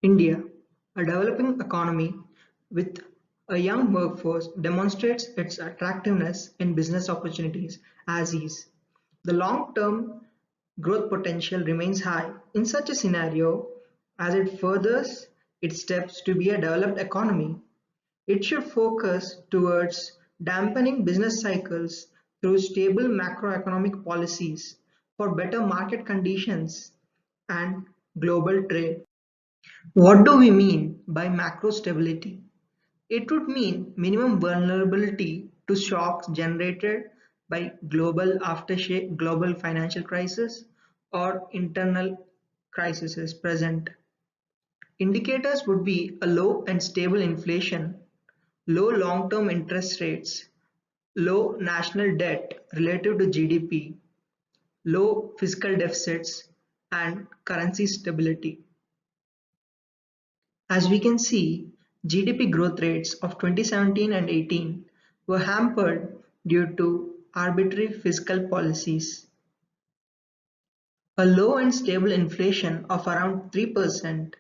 India, a developing economy with a young workforce, demonstrates its attractiveness in business opportunities as is. The long-term growth potential remains high. In such a scenario, as it furthers its steps to be a developed economy, it should focus towards dampening business cycles through stable macroeconomic policies for better market conditions and global trade. What do we mean by macro stability? It would mean minimum vulnerability to shocks generated by global financial crisis or internal crises present. Indicators would be a low and stable inflation, low long-term interest rates, low national debt relative to GDP, low fiscal deficits, and currency stability. As we can see, GDP growth rates of 2017 and 18 were hampered due to arbitrary fiscal policies. A low and stable inflation of around 3%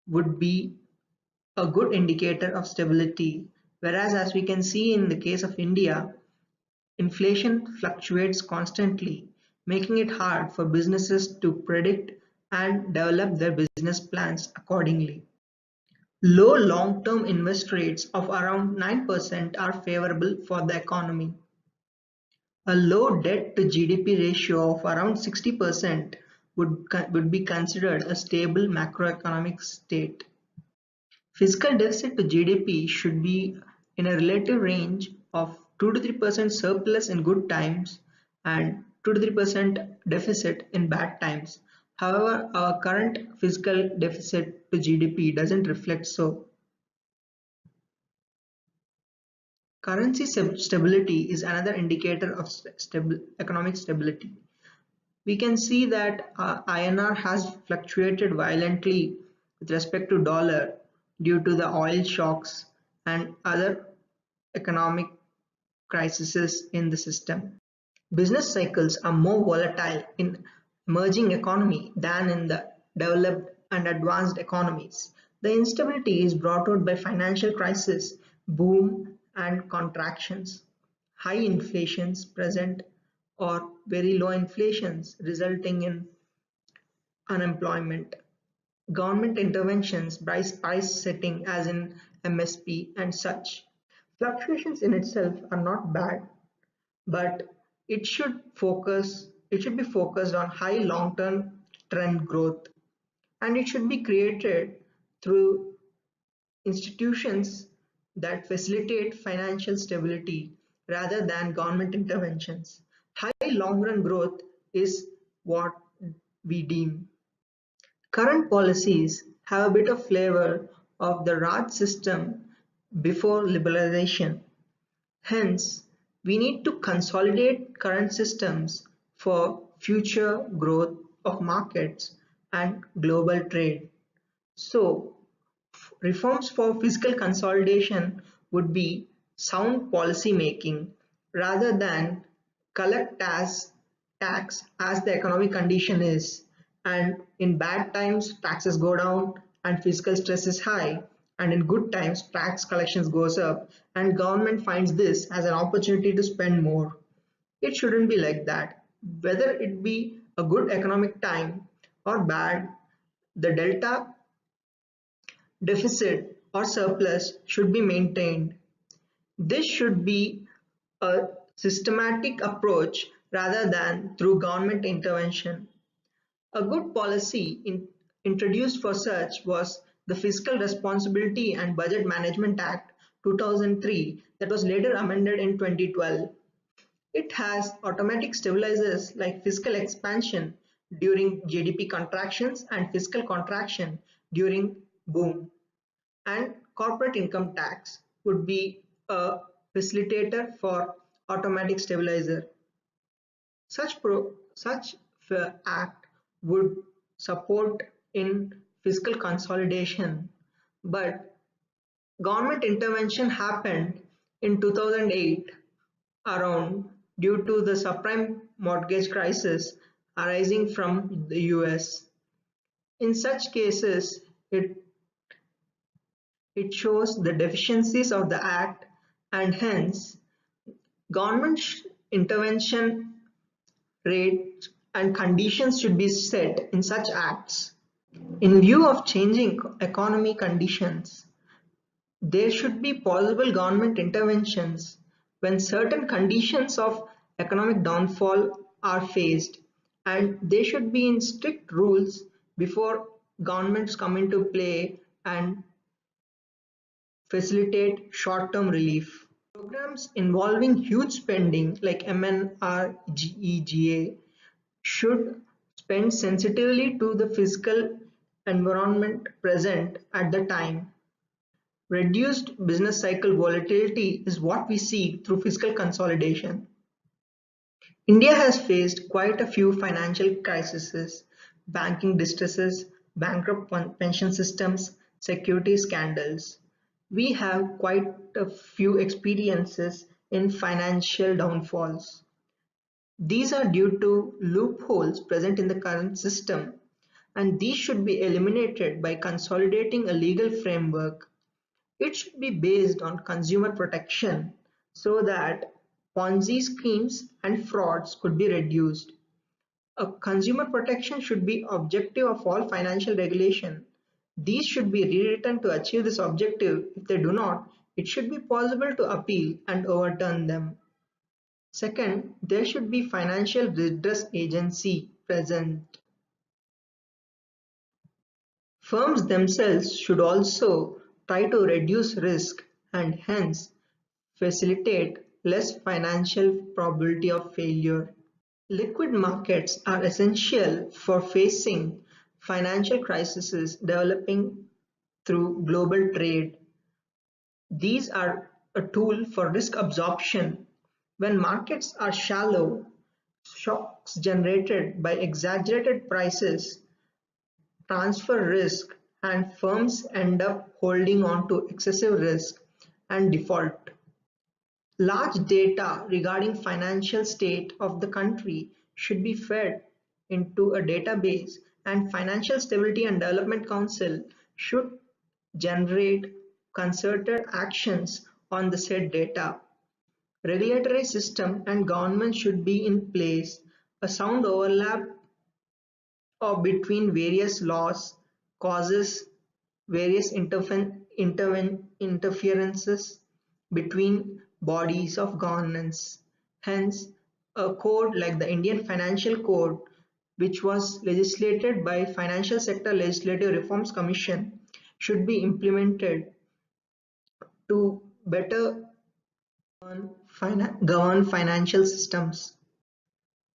would be a good indicator of stability, whereas as we can see in the case of India, inflation fluctuates constantly, making it hard for businesses to predict and develop their business plans accordingly. Low long-term interest rates of around 9% are favorable for the economy. A low debt-to-GDP ratio of around 60% would be considered a stable macroeconomic state. Fiscal deficit to GDP should be in a relative range of 2 to 3% surplus in good times and 2 to 3% deficit in bad times. However, our current fiscal deficit to GDP doesn't reflect so. Currency stability is another indicator of economic stability. We can see that INR has fluctuated violently with respect to dollar due to the oil shocks and other economic crises in the system. Business cycles are more volatile in emerging economy than in the developed and advanced economies. The instability is brought out by financial crisis, boom and contractions, high inflations present or very low inflations resulting in unemployment, government interventions, price setting as in MSP and such. Fluctuations in itself are not bad, but it should be focused on high long-term trend growth, and it should be created through institutions that facilitate financial stability rather than government interventions. High long-run growth is what we deem. Current policies have a bit of flavor of the Raj system before liberalization. Hence, we need to consolidate current systems for future growth of markets and global trade. So, reforms for fiscal consolidation would be sound policy making rather than collect tax as the economic condition is, and in bad times taxes go down and fiscal stress is high, and in good times tax collections goes up and government finds this as an opportunity to spend more. It shouldn't be like that. Whether it be a good economic time or bad, the delta deficit or surplus should be maintained. This should be a systematic approach rather than through government intervention. A good policy introduced for such was the Fiscal Responsibility and Budget Management Act 2003 that was later amended in 2012. It has automatic stabilizers like fiscal expansion during GDP contractions and fiscal contraction during boom. And corporate income tax would be a facilitator for automatic stabilizer. Such act would support in fiscal consolidation, but government intervention happened in 2008 around due to the subprime mortgage crisis arising from the US. In such cases, it It shows the deficiencies of the Act, and hence government intervention rates and conditions should be set in such acts. In view of changing economy conditions, there should be possible government interventions when certain conditions of economic downfall are faced, and they should be in strict rules before governments come into play and facilitate short-term relief. Programs involving huge spending like MNREGA should spend sensitively to the fiscal environment present at the time. Reduced business cycle volatility is what we seek through fiscal consolidation. India has faced quite a few financial crises, banking distresses, bankrupt pension systems, security scandals. We have quite a few experiences in financial downfalls. These are due to loopholes present in the current system, and these should be eliminated by consolidating a legal framework. It should be based on consumer protection so that Ponzi schemes and frauds could be reduced. A consumer protection should be objective of all financial regulation. These should be rewritten to achieve this objective. If they do not, it should be possible to appeal and overturn them. Second, there should be financial redress agency present. Firms themselves should also try to reduce risk and hence facilitate less financial probability of failure. Liquid markets are essential for facing financial crises developing through global trade. These are a tool for risk absorption. When markets are shallow, shocks generated by exaggerated prices transfer risk, and firms end up holding on to excessive risk and default. Large data regarding financial state of the country should be fed into a database, and Financial Stability and Development Council should generate concerted actions on the said data. Regulatory system and government should be in place. A sound overlap or between various laws causes various interferences between bodies of governance. Hence, a code like the Indian Financial Code, which was legislated by Financial Sector Legislative Reforms Commission, should be implemented to better govern financial systems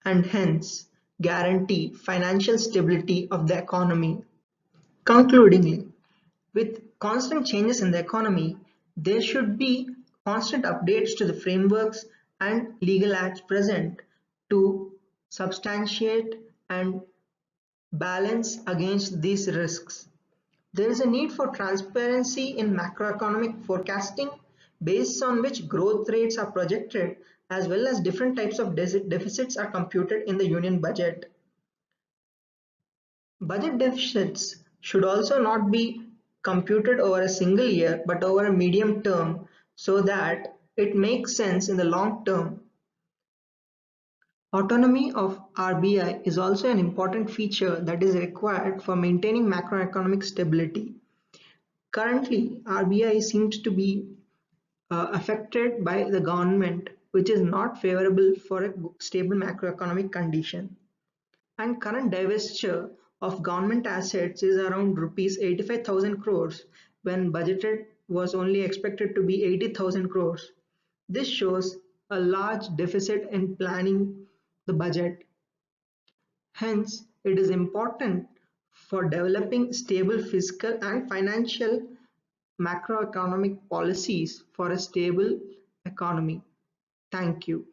and hence guarantee financial stability of the economy. Concludingly, with constant changes in the economy, there should be constant updates to the frameworks and legal acts present to substantiate and balance against these risks. There is a need for transparency in macroeconomic forecasting based on which growth rates are projected as well as different types of deficits are computed in the union budget. Budget deficits should also not be computed over a single year but over a medium term so that it makes sense in the long term. Autonomy of RBI is also an important feature that is required for maintaining macroeconomic stability. Currently, RBI seems to be affected by the government, which is not favorable for a stable macroeconomic condition. And current divestiture of government assets is around rupees 85,000 crores when budgeted was only expected to be 80,000 crores. This shows a large deficit in planning the budget. Hence, it is important for developing stable fiscal and financial macroeconomic policies for a stable economy. Thank you.